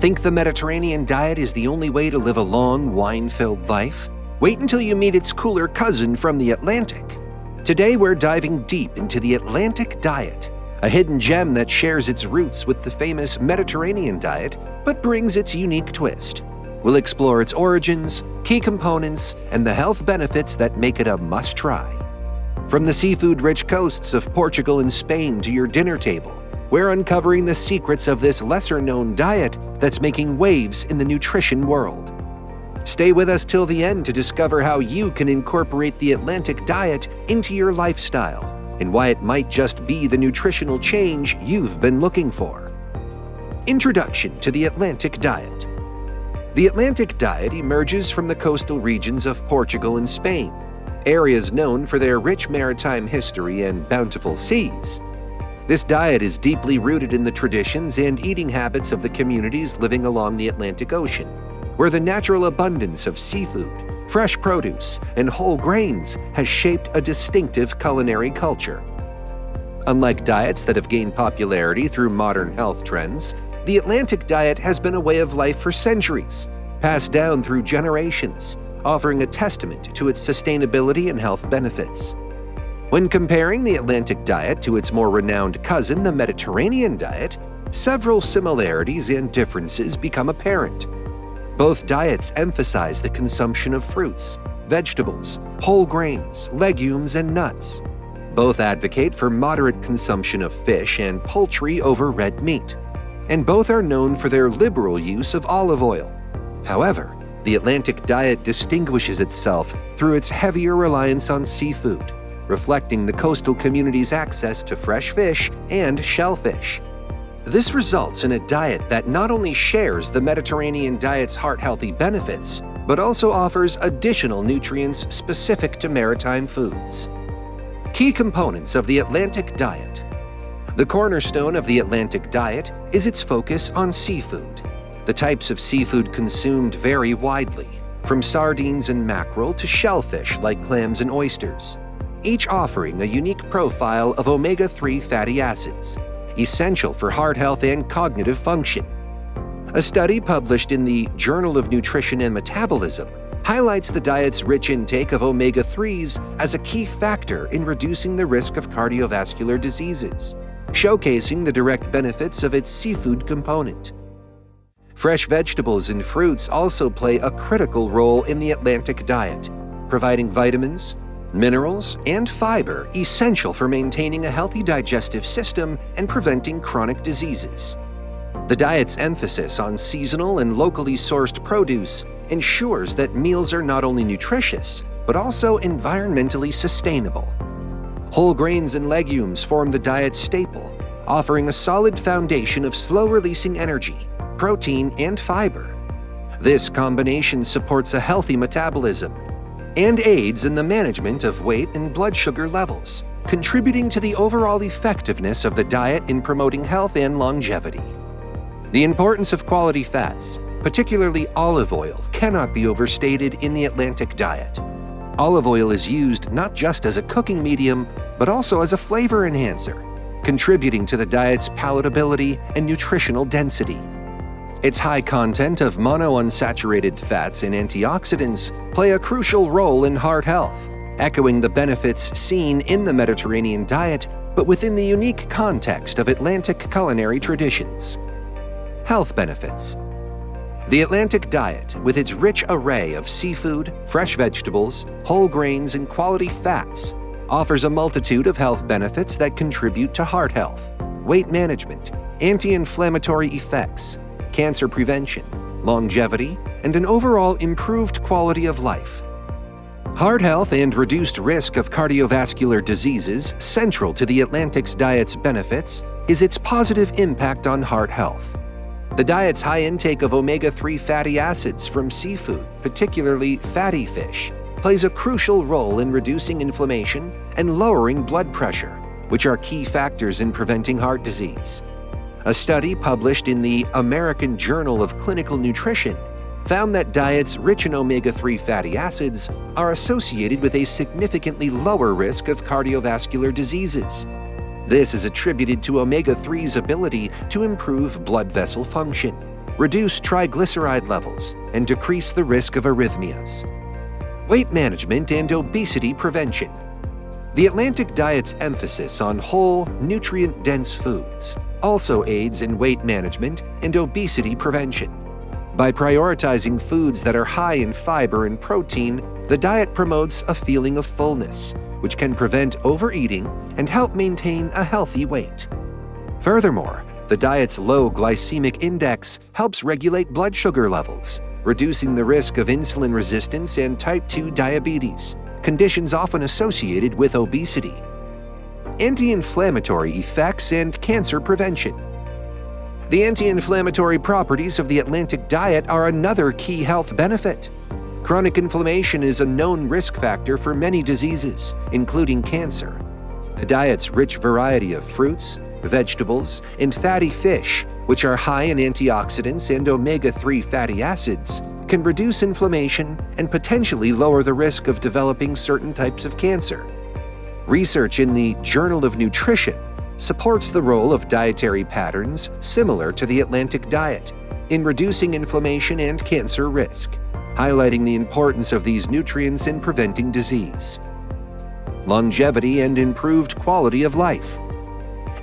Think the Mediterranean diet is the only way to live a long, wine-filled life? Wait until you meet its cooler cousin from the Atlantic. Today we're diving deep into the Atlantic diet, a hidden gem that shares its roots with the famous Mediterranean diet but brings its unique twist. We'll explore its origins, key components, and the health benefits that make it a must-try. From the seafood-rich coasts of Portugal and Spain to your dinner table, we're uncovering the secrets of this lesser-known diet that's making waves in the nutrition world. Stay with us till the end to discover how you can incorporate the Atlantic diet into your lifestyle and why it might just be the nutritional change you've been looking for. Introduction to the Atlantic diet. The Atlantic diet emerges from the coastal regions of Portugal and Spain, areas known for their rich maritime history and bountiful seas. This diet is deeply rooted in the traditions and eating habits of the communities living along the Atlantic Ocean, where the natural abundance of seafood, fresh produce, and whole grains has shaped a distinctive culinary culture. Unlike diets that have gained popularity through modern health trends, the Atlantic diet has been a way of life for centuries, passed down through generations, offering a testament to its sustainability and health benefits. When comparing the Atlantic diet to its more renowned cousin, the Mediterranean diet, several similarities and differences become apparent. Both diets emphasize the consumption of fruits, vegetables, whole grains, legumes, and nuts. Both advocate for moderate consumption of fish and poultry over red meat, and both are known for their liberal use of olive oil. However, the Atlantic diet distinguishes itself through its heavier reliance on seafood, reflecting the coastal community's access to fresh fish and shellfish. This results in a diet that not only shares the Mediterranean diet's heart-healthy benefits, but also offers additional nutrients specific to maritime foods. Key components of the Atlantic diet. The cornerstone of the Atlantic diet is its focus on seafood. The types of seafood consumed vary widely, from sardines and mackerel to shellfish like clams and oysters, each offering a unique profile of omega-3 fatty acids, essential for heart health and cognitive function. A study published in the Journal of Nutrition and Metabolism highlights the diet's rich intake of omega-3s as a key factor in reducing the risk of cardiovascular diseases, showcasing the direct benefits of its seafood component. Fresh vegetables and fruits also play a critical role in the Atlantic diet, providing vitamins, minerals, and fiber essential for maintaining a healthy digestive system and preventing chronic diseases. The diet's emphasis on seasonal and locally sourced produce ensures that meals are not only nutritious, but also environmentally sustainable. Whole grains and legumes form the diet's staple, offering a solid foundation of slow-releasing energy, protein, and fiber. This combination supports a healthy metabolism and aids in the management of weight and blood sugar levels, contributing to the overall effectiveness of the diet in promoting health and longevity. The importance of quality fats, particularly olive oil, cannot be overstated in the Atlantic diet. Olive oil is used not just as a cooking medium, but also as a flavor enhancer, contributing to the diet's palatability and nutritional density. Its high content of monounsaturated fats and antioxidants play a crucial role in heart health, echoing the benefits seen in the Mediterranean diet, but within the unique context of Atlantic culinary traditions. Health benefits. The Atlantic diet, with its rich array of seafood, fresh vegetables, whole grains, and quality fats, offers a multitude of health benefits that contribute to heart health, weight management, anti-inflammatory effects, cancer prevention, longevity, and an overall improved quality of life. Heart health and reduced risk of cardiovascular diseases, central to the Atlantic's diet's benefits, is its positive impact on heart health. The diet's high intake of omega-3 fatty acids from seafood, particularly fatty fish, plays a crucial role in reducing inflammation and lowering blood pressure, which are key factors in preventing heart disease. A study published in the American Journal of Clinical Nutrition found that diets rich in omega-3 fatty acids are associated with a significantly lower risk of cardiovascular diseases. This is attributed to omega-3's ability to improve blood vessel function, reduce triglyceride levels, and decrease the risk of arrhythmias. Weight management and obesity prevention. The Atlantic diet's emphasis on whole, nutrient-dense foods also aids in weight management and obesity prevention. By prioritizing foods that are high in fiber and protein, the diet promotes a feeling of fullness, which can prevent overeating and help maintain a healthy weight. Furthermore, the diet's low glycemic index helps regulate blood sugar levels, reducing the risk of insulin resistance and type 2 diabetes, conditions often associated with obesity. Anti-inflammatory effects and cancer prevention. The anti-inflammatory properties of the Atlantic diet are another key health benefit. Chronic inflammation is a known risk factor for many diseases, including cancer. The diet's rich variety of fruits, vegetables, and fatty fish, which are high in antioxidants and omega-3 fatty acids, can reduce inflammation and potentially lower the risk of developing certain types of cancer. Research in the Journal of Nutrition supports the role of dietary patterns similar to the Atlantic diet in reducing inflammation and cancer risk, highlighting the importance of these nutrients in preventing disease. Longevity and improved quality of life.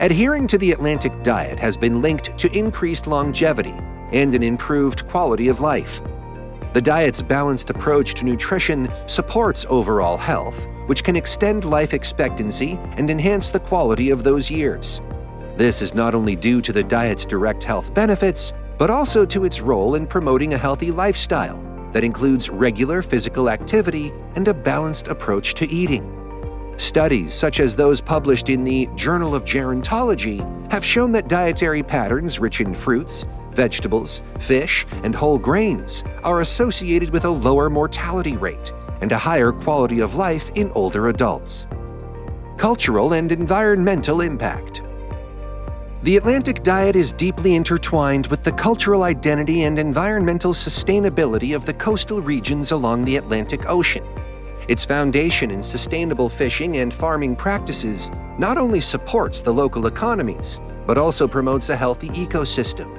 Adhering to the Atlantic diet has been linked to increased longevity and an improved quality of life. The diet's balanced approach to nutrition supports overall health, which can extend life expectancy and enhance the quality of those years. This is not only due to the diet's direct health benefits, but also to its role in promoting a healthy lifestyle that includes regular physical activity and a balanced approach to eating. Studies, such as those published in the Journal of Gerontology, have shown that dietary patterns rich in fruits, vegetables, fish, and whole grains are associated with a lower mortality rate and a higher quality of life in older adults. Cultural and environmental impact. The Atlantic diet is deeply intertwined with the cultural identity and environmental sustainability of the coastal regions along the Atlantic Ocean. Its foundation in sustainable fishing and farming practices not only supports the local economies, but also promotes a healthy ecosystem.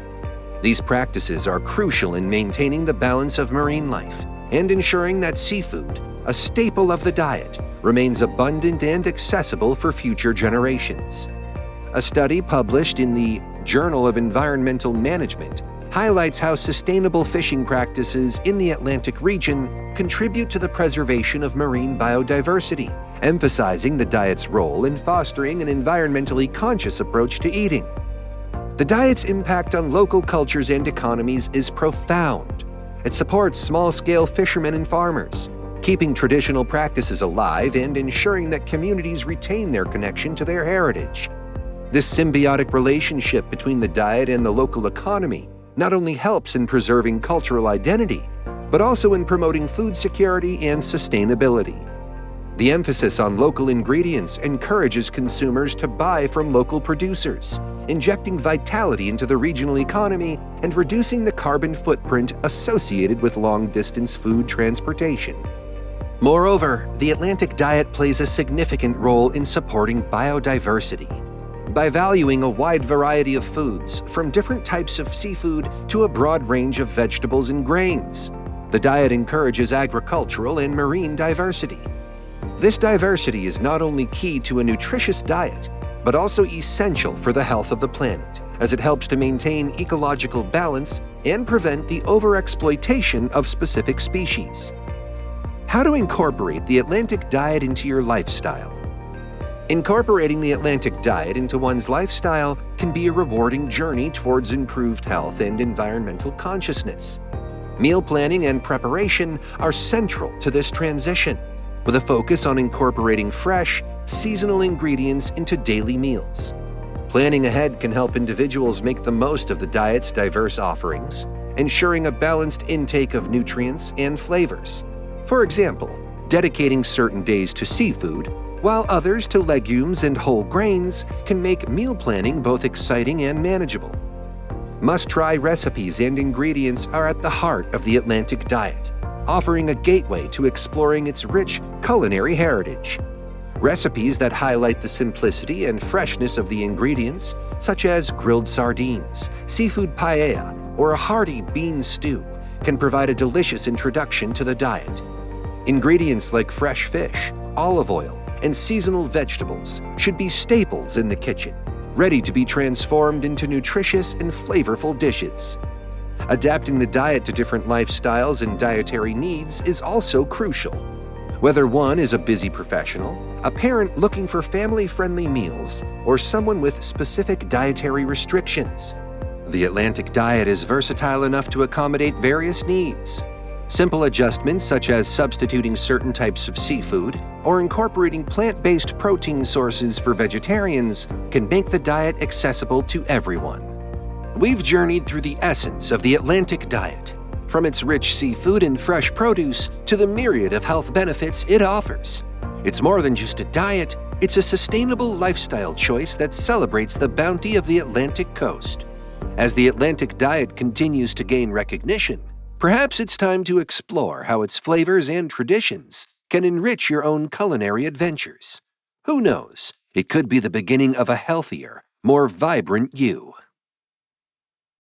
These practices are crucial in maintaining the balance of marine life and ensuring that seafood, a staple of the diet, remains abundant and accessible for future generations. A study published in the Journal of Environmental Management highlights how sustainable fishing practices in the Atlantic region contribute to the preservation of marine biodiversity, emphasizing the diet's role in fostering an environmentally conscious approach to eating. The diet's impact on local cultures and economies is profound. It supports small-scale fishermen and farmers, keeping traditional practices alive and ensuring that communities retain their connection to their heritage. This symbiotic relationship between the diet and the local economy not only helps in preserving cultural identity, but also in promoting food security and sustainability. The emphasis on local ingredients encourages consumers to buy from local producers, injecting vitality into the regional economy and reducing the carbon footprint associated with long-distance food transportation. Moreover, the Atlantic diet plays a significant role in supporting biodiversity. By valuing a wide variety of foods, from different types of seafood to a broad range of vegetables and grains, the diet encourages agricultural and marine diversity. This diversity is not only key to a nutritious diet, but also essential for the health of the planet, as it helps to maintain ecological balance and prevent the overexploitation of specific species. How to incorporate the Atlantic diet into your lifestyle. Incorporating the Atlantic diet into one's lifestyle can be a rewarding journey towards improved health and environmental consciousness. Meal planning and preparation are central to this transition, with a focus on incorporating fresh, seasonal ingredients into daily meals. Planning ahead can help individuals make the most of the diet's diverse offerings, ensuring a balanced intake of nutrients and flavors. For example, dedicating certain days to seafood, while others to legumes and whole grains can make meal planning both exciting and manageable. Must-try recipes and ingredients are at the heart of the Atlantic diet, offering a gateway to exploring its rich culinary heritage. Recipes that highlight the simplicity and freshness of the ingredients, such as grilled sardines, seafood paella, or a hearty bean stew can provide a delicious introduction to the diet. Ingredients like fresh fish, olive oil, and seasonal vegetables should be staples in the kitchen, ready to be transformed into nutritious and flavorful dishes. Adapting the diet to different lifestyles and dietary needs is also crucial. Whether one is a busy professional, a parent looking for family-friendly meals, or someone with specific dietary restrictions, the Atlantic diet is versatile enough to accommodate various needs. Simple adjustments such as substituting certain types of seafood or incorporating plant-based protein sources for vegetarians can make the diet accessible to everyone. We've journeyed through the essence of the Atlantic diet, from its rich seafood and fresh produce to the myriad of health benefits it offers. It's more than just a diet, it's a sustainable lifestyle choice that celebrates the bounty of the Atlantic coast. As the Atlantic diet continues to gain recognition, perhaps it's time to explore how its flavors and traditions can enrich your own culinary adventures. Who knows? It could be the beginning of a healthier, more vibrant you.